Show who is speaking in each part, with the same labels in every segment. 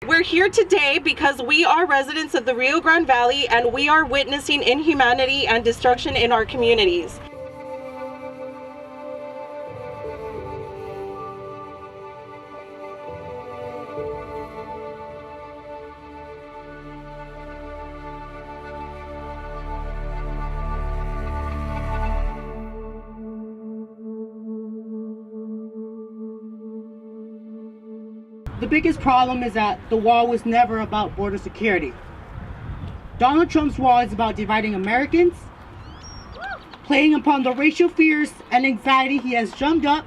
Speaker 1: We're here today because we are residents of the Rio Grande Valley and we are witnessing inhumanity and destruction in our communities.
Speaker 2: The biggest problem is that the wall was never about border security. Donald Trump's wall is about dividing Americans, playing upon the racial fears and anxiety he has drummed up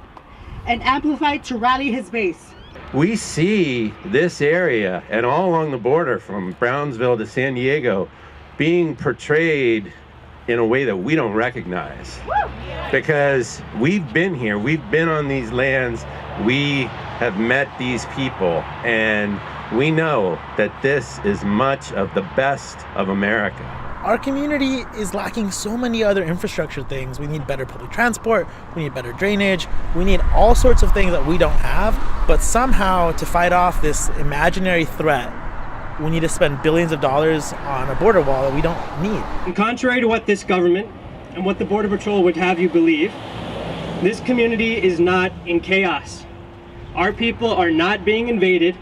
Speaker 2: and amplified to rally his base.
Speaker 3: We see this area and all along the border from Brownsville to San Diego being portrayed in a way that we don't recognize. Because we've been here, we've been on these lands, we have met these people, and we know that this is much of the best of America.
Speaker 4: Our community is lacking so many other infrastructure things. We need better public transport, we need better drainage, we need all sorts of things that we don't have, but somehow to fight off this imaginary threat, we need to spend billions of dollars on a border wall that we don't need.
Speaker 5: And contrary to what this government and what the Border Patrol would have you believe, this community is not in chaos. Our people are not being invaded,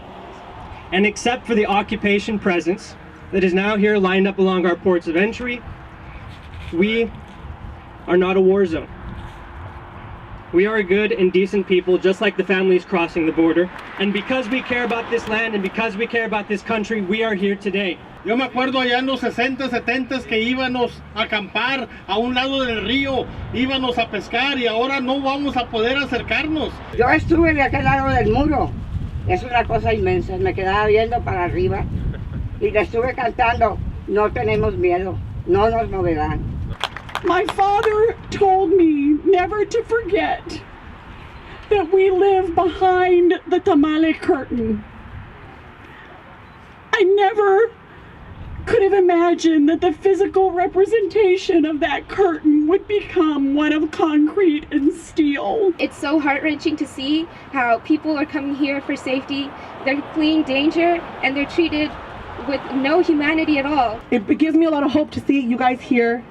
Speaker 5: and except for the occupation presence that is now here lined up along our ports of entry, we are not a war zone. We are good and decent people, just like the families crossing the border. And because we care about this land and because we care about this country, we are here today.
Speaker 6: Yo me acuerdo allá en los 60, 70 que íbamos a acampar a un lado del río, íbamos a pescar y ahora no vamos a poder acercarnos.
Speaker 7: Yo estuve de aquel lado del muro, es una cosa inmensa, me quedaba viendo para arriba y le estuve cantando, no tenemos miedo, no nos moverán.
Speaker 8: My father told me never to forget that we live behind the tamale curtain. I never could have imagined that the physical representation of that curtain would become one of concrete and steel.
Speaker 9: It's so heart-wrenching to see how people are coming here for safety, they're fleeing danger, and they're treated with no humanity at all.
Speaker 8: It gives me a lot of hope to see you guys here.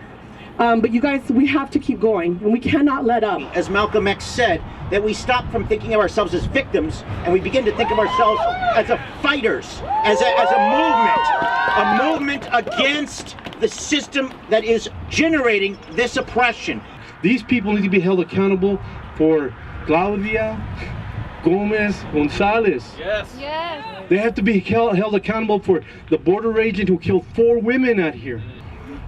Speaker 8: But you guys, we have to keep going, and we cannot let up.
Speaker 10: As Malcolm X said, that we stop from thinking of ourselves as victims, and we begin to think of ourselves as fighters, as a movement against the system that is generating this oppression.
Speaker 6: These people need to be held accountable for Claudia Gomez Gonzalez.
Speaker 9: Yes. Yes.
Speaker 6: They have to be held accountable for the border agent who killed 4 women out here.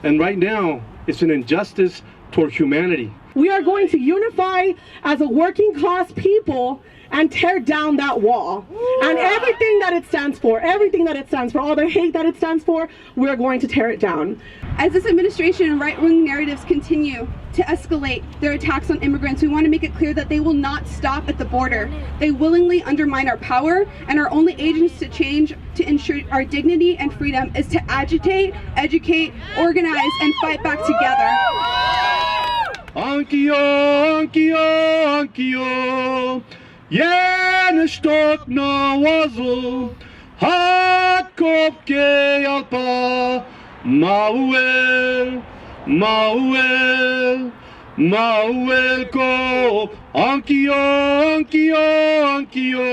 Speaker 6: And right now, it's an injustice toward humanity.
Speaker 8: We are going to unify as a working class people and tear down that wall. And everything that it stands for, all the hate that it stands for, we're going to tear it down.
Speaker 9: As this administration and right-wing narratives continue to escalate their attacks on immigrants, we want to make it clear that they will not stop at the border. They willingly undermine our power, and our only agents to change to ensure our dignity and freedom is to agitate, educate, organize, and fight back together.
Speaker 6: Ankio, ankio, ankio, jen stok na wazo, hat kopke alpa, mauel, mauel, mauel kop, ankio, ankio, ankio.